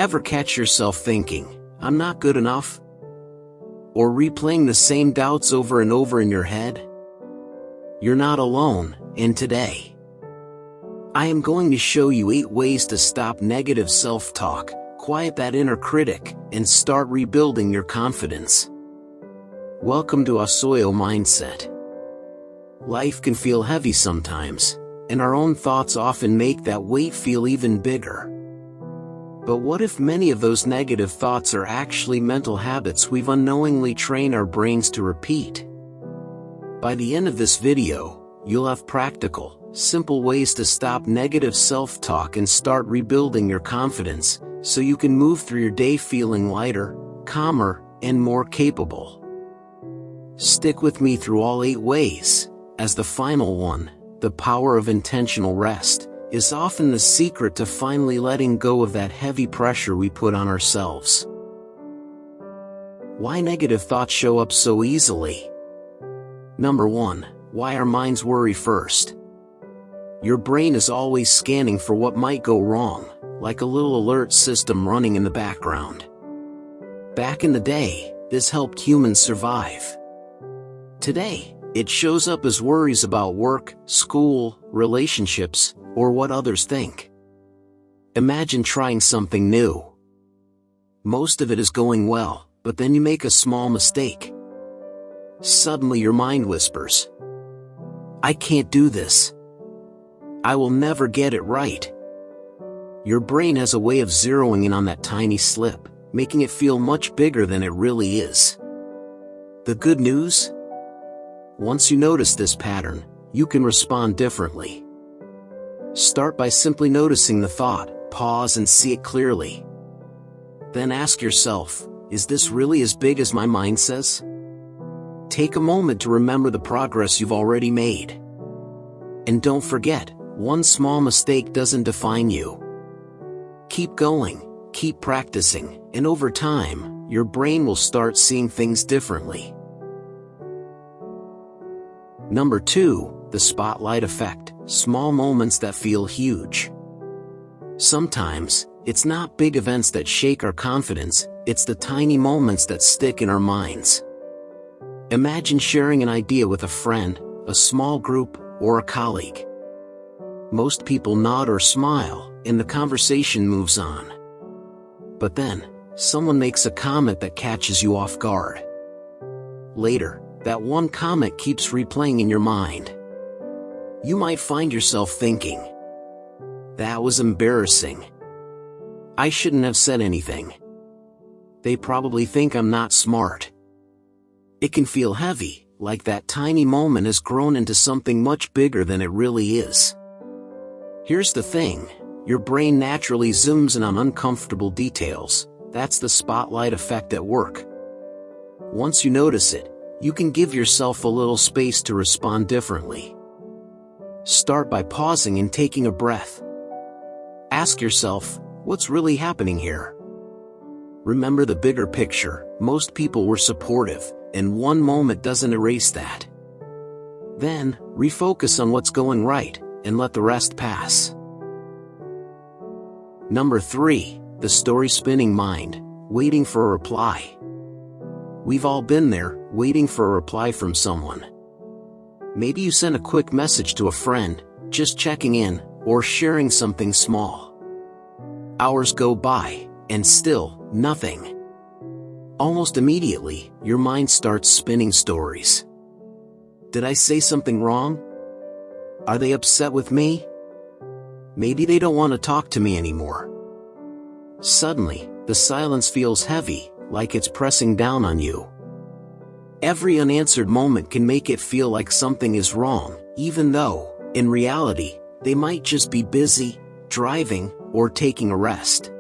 Ever catch yourself thinking, "I'm not good enough?" Or replaying the same doubts over and over in your head? You're not alone, and today, I am going to show you 8 ways to stop negative self-talk, quiet that inner critic, and start rebuilding your confidence. Welcome to Ausoyo Mindset. Life can feel heavy sometimes, and our own thoughts often make that weight feel even bigger. But what if many of those negative thoughts are actually mental habits we've unknowingly trained our brains to repeat? By the end of this video, you'll have practical, simple ways to stop negative self-talk and start rebuilding your confidence, so you can move through your day feeling lighter, calmer, and more capable. Stick with me through all 8 ways, as the final one, the power of intentional rest, is often the secret to finally letting go of that heavy pressure we put on ourselves. Why negative thoughts show up so easily? Number 1, why our minds worry first. Your brain is always scanning for what might go wrong, like a little alert system running in the background. Back in the day, this helped humans survive. Today, it shows up as worries about work, school, relationships, or what others think. Imagine trying something new. Most of it is going well, but then you make a small mistake. Suddenly your mind whispers, "I can't do this. I will never get it right." Your brain has a way of zeroing in on that tiny slip, making it feel much bigger than it really is. The good news? Once you notice this pattern, you can respond differently. Start by simply noticing the thought, pause and see it clearly. Then ask yourself, is this really as big as my mind says? Take a moment to remember the progress you've already made. And don't forget, one small mistake doesn't define you. Keep going, keep practicing, and over time, your brain will start seeing things differently. Number 2, the spotlight effect, small moments that feel huge. Sometimes, it's not big events that shake our confidence, it's the tiny moments that stick in our minds. Imagine sharing an idea with a friend, a small group, or a colleague. Most people nod or smile, and the conversation moves on. But then, someone makes a comment that catches you off guard. Later, that one comment keeps replaying in your mind. You might find yourself thinking, "That was embarrassing. I shouldn't have said anything. They probably think I'm not smart." It can feel heavy, like that tiny moment has grown into something much bigger than it really is. Here's the thing, your brain naturally zooms in on uncomfortable details. That's the spotlight effect at work. Once you notice it, you can give yourself a little space to respond differently. Start by pausing and taking a breath. Ask yourself, what's really happening here? Remember the bigger picture, most people were supportive, and one moment doesn't erase that. Then, refocus on what's going right, and let the rest pass. Number 3, the story spinning mind, waiting for a reply. We've all been there, waiting for a reply from someone. Maybe you sent a quick message to a friend, just checking in, or sharing something small. Hours go by, and still, nothing. Almost immediately, your mind starts spinning stories. Did I say something wrong? Are they upset with me? Maybe they don't want to talk to me anymore. Suddenly, the silence feels heavy, like it's pressing down on you. Every unanswered moment can make it feel like something is wrong, even though, in reality, they might just be busy, driving, or taking a rest.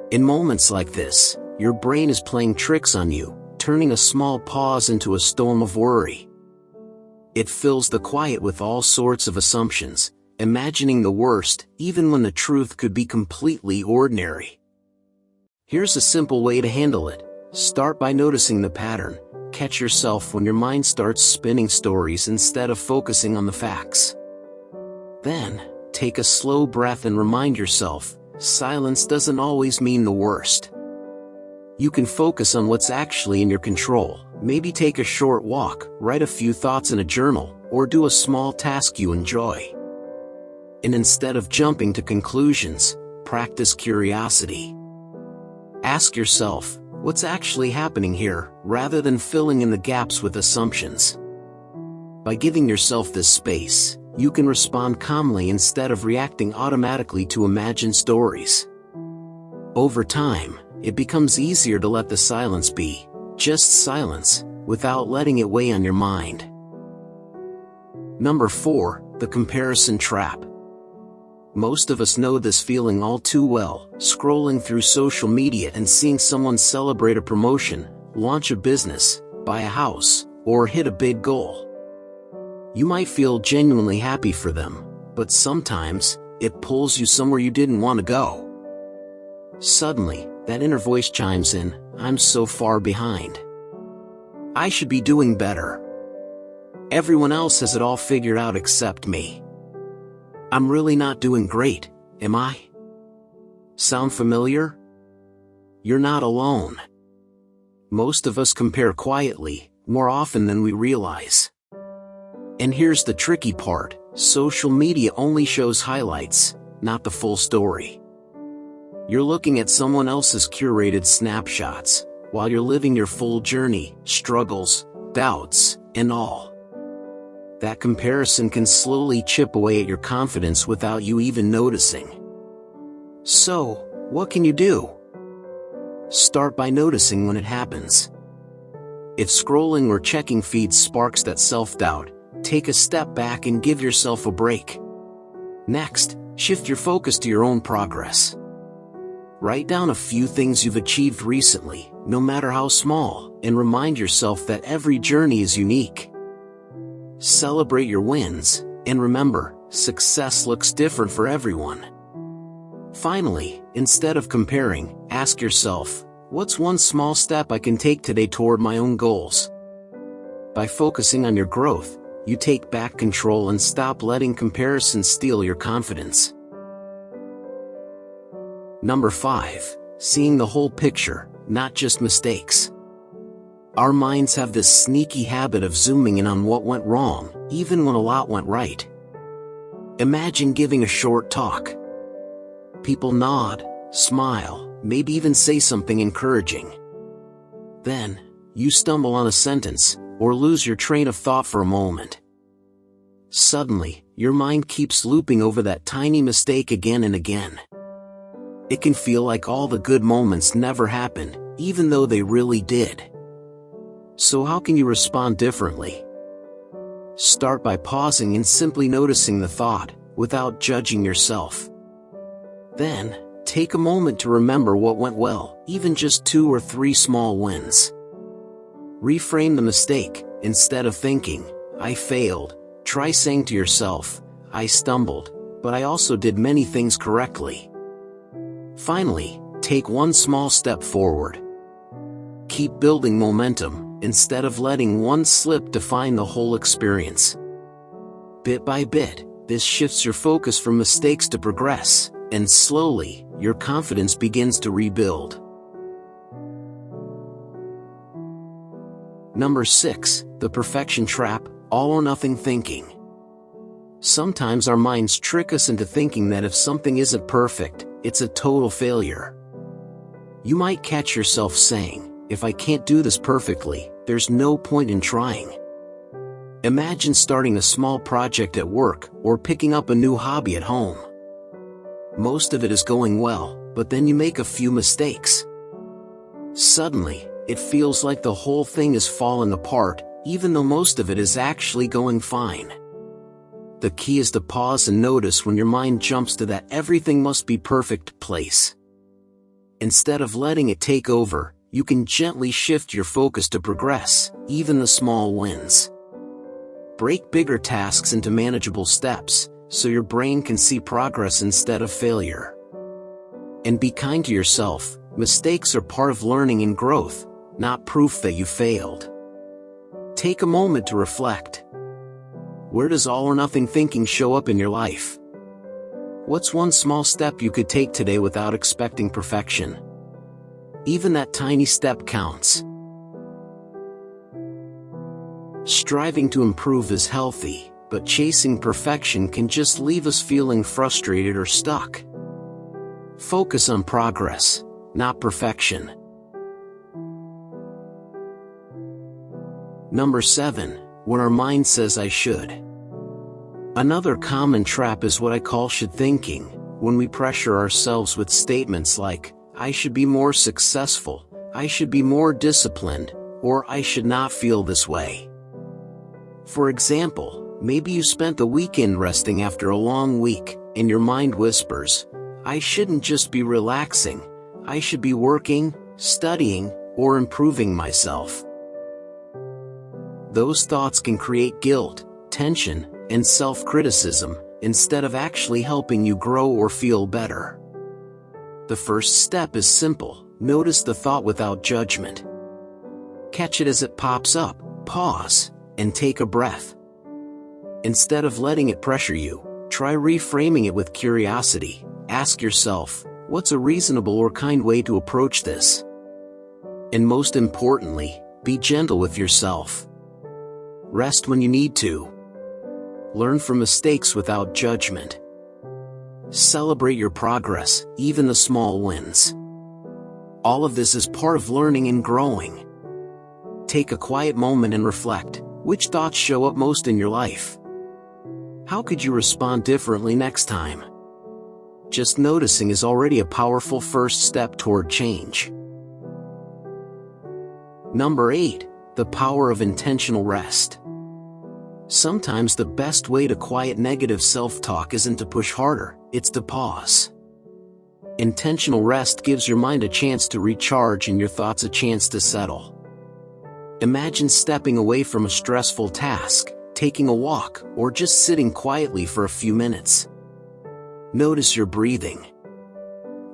In moments like this, your brain is playing tricks on you, turning a small pause into a storm of worry. It fills the quiet with all sorts of assumptions, imagining the worst, even when the truth could be completely ordinary. Here's a simple way to handle it. Start by noticing the pattern. Catch yourself when your mind starts spinning stories instead of focusing on the facts. Then, take a slow breath and remind yourself, silence doesn't always mean the worst. You can focus on what's actually in your control. Maybe take a short walk, write a few thoughts in a journal, or do a small task you enjoy. And instead of jumping to conclusions, practice curiosity. Ask yourself, what's actually happening here, rather than filling in the gaps with assumptions. By giving yourself this space, you can respond calmly instead of reacting automatically to imagined stories. Over time, it becomes easier to let the silence be just silence, without letting it weigh on your mind. Number 4, the comparison trap. Most of us know this feeling all too well, scrolling through social media and seeing someone celebrate a promotion, launch a business, buy a house, or hit a big goal. You might feel genuinely happy for them, but sometimes, it pulls you somewhere you didn't want to go. Suddenly, that inner voice chimes in, I'm so far behind. I should be doing better. Everyone else has it all figured out except me. I'm really not doing great, am I? Sound familiar? You're not alone. Most of us compare quietly, more often than we realize. And here's the tricky part, social media only shows highlights, not the full story. You're looking at someone else's curated snapshots, while you're living your full journey, struggles, doubts, and all. That comparison can slowly chip away at your confidence without you even noticing. So, what can you do? Start by noticing when it happens. If scrolling or checking feeds sparks that self-doubt, take a step back and give yourself a break. Next, shift your focus to your own progress. Write down a few things you've achieved recently, no matter how small, and remind yourself that every journey is unique. Celebrate your wins, and remember, success looks different for everyone. Finally, instead of comparing, ask yourself, what's one small step I can take today toward my own goals? By focusing on your growth, you take back control and stop letting comparison steal your confidence. Number 5, seeing the whole picture, not just mistakes. Our minds have this sneaky habit of zooming in on what went wrong, even when a lot went right. Imagine giving a short talk. People nod, smile, maybe even say something encouraging. Then, you stumble on a sentence, or lose your train of thought for a moment. Suddenly, your mind keeps looping over that tiny mistake again and again. It can feel like all the good moments never happened, even though they really did. So how can you respond differently? Start by pausing and simply noticing the thought, without judging yourself. Then, take a moment to remember what went well, even just 2 or 3 small wins. Reframe the mistake. Instead of thinking, I failed, try saying to yourself, I stumbled, but I also did many things correctly. Finally, take one small step forward. Keep building momentum, instead of letting one slip define the whole experience. Bit by bit, this shifts your focus from mistakes to progress, and slowly, your confidence begins to rebuild. Number 6, the perfection trap, all or nothing thinking. Sometimes our minds trick us into thinking that if something isn't perfect, it's a total failure. You might catch yourself saying, if I can't do this perfectly, there's no point in trying. Imagine starting a small project at work, or picking up a new hobby at home. Most of it is going well, but then you make a few mistakes. Suddenly, it feels like the whole thing is falling apart, even though most of it is actually going fine. The key is to pause and notice when your mind jumps to that everything must be perfect place. Instead of letting it take over, you can gently shift your focus to progress, even the small wins. Break bigger tasks into manageable steps, so your brain can see progress instead of failure. And be kind to yourself, mistakes are part of learning and growth, not proof that you failed. Take a moment to reflect. Where does all or nothing thinking show up in your life? What's one small step you could take today without expecting perfection? Even that tiny step counts. Striving to improve is healthy, but chasing perfection can just leave us feeling frustrated or stuck. Focus on progress, not perfection. Number 7, when our mind says I should. Another common trap is what I call should thinking, when we pressure ourselves with statements like, I should be more successful, I should be more disciplined, or I should not feel this way. For example, maybe you spent the weekend resting after a long week, and your mind whispers, I shouldn't just be relaxing, I should be working, studying, or improving myself. Those thoughts can create guilt, tension, and self-criticism, instead of actually helping you grow or feel better. The first step is simple: notice the thought without judgment. Catch it as it pops up, pause, and take a breath. Instead of letting it pressure you, try reframing it with curiosity. Ask yourself, what's a reasonable or kind way to approach this? And most importantly, be gentle with yourself. Rest when you need to. Learn from mistakes without judgment. Celebrate your progress, even the small wins. All of this is part of learning and growing. Take a quiet moment and reflect, which thoughts show up most in your life? How could you respond differently next time? Just noticing is already a powerful first step toward change. Number 8, the power of intentional rest. Sometimes the best way to quiet negative self-talk isn't to push harder, it's to pause. Intentional rest gives your mind a chance to recharge and your thoughts a chance to settle. Imagine stepping away from a stressful task, taking a walk, or just sitting quietly for a few minutes. Notice your breathing.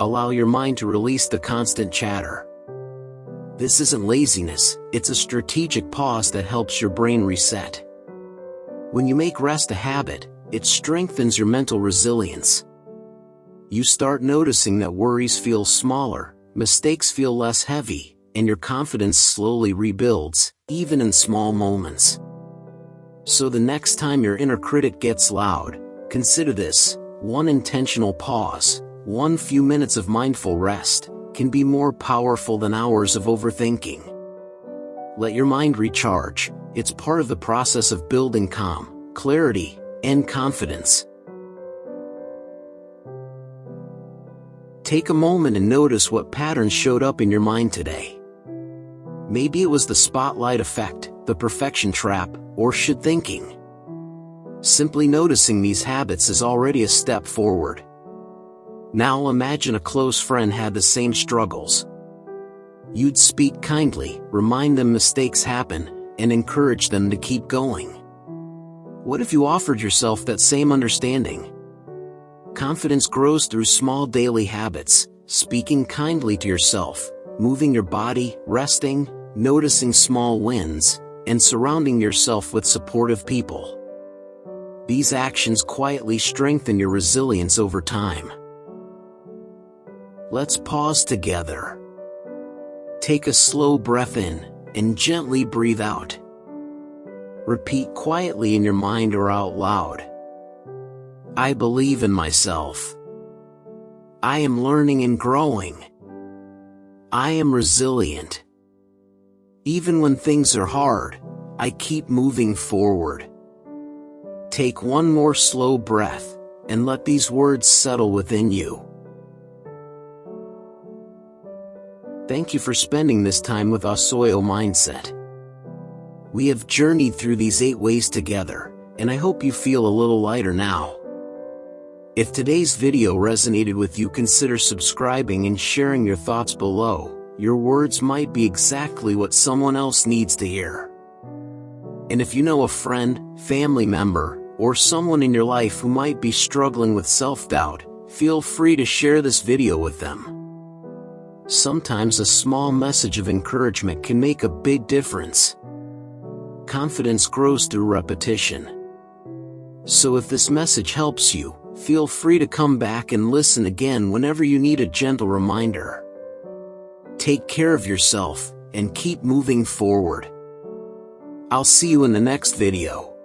Allow your mind to release the constant chatter. This isn't laziness, it's a strategic pause that helps your brain reset. When you make rest a habit, it strengthens your mental resilience. You start noticing that worries feel smaller, mistakes feel less heavy, and your confidence slowly rebuilds, even in small moments. So the next time your inner critic gets loud, consider this: one intentional pause, one few minutes of mindful rest, can be more powerful than hours of overthinking. Let your mind recharge. It's part of the process of building calm, clarity, and confidence. Take a moment and notice what patterns showed up in your mind today. Maybe it was the spotlight effect, the perfection trap, or should thinking. Simply noticing these habits is already a step forward. Now imagine a close friend had the same struggles. You'd speak kindly, remind them mistakes happen, and encourage them to keep going. What if you offered yourself that same understanding? Confidence grows through small daily habits: speaking kindly to yourself, moving your body, resting, noticing small wins, and surrounding yourself with supportive people. These actions quietly strengthen your resilience over time. Let's pause together. Take a slow breath in, and gently breathe out. Repeat quietly in your mind or out loud. I believe in myself. I am learning and growing. I am resilient. Even when things are hard, I keep moving forward. Take one more slow breath, and let these words settle within you. Thank you for spending this time with Ausoyo Mindset. We have journeyed through these 8 ways together, and I hope you feel a little lighter now. If today's video resonated with you, consider subscribing and sharing your thoughts below. Your words might be exactly what someone else needs to hear. And if you know a friend, family member, or someone in your life who might be struggling with self-doubt, feel free to share this video with them. Sometimes a small message of encouragement can make a big difference. Confidence grows through repetition. So if this message helps you, Feel free to come back and listen again whenever you need a gentle reminder. Take care of yourself, and keep moving forward. I'll see you in the next video.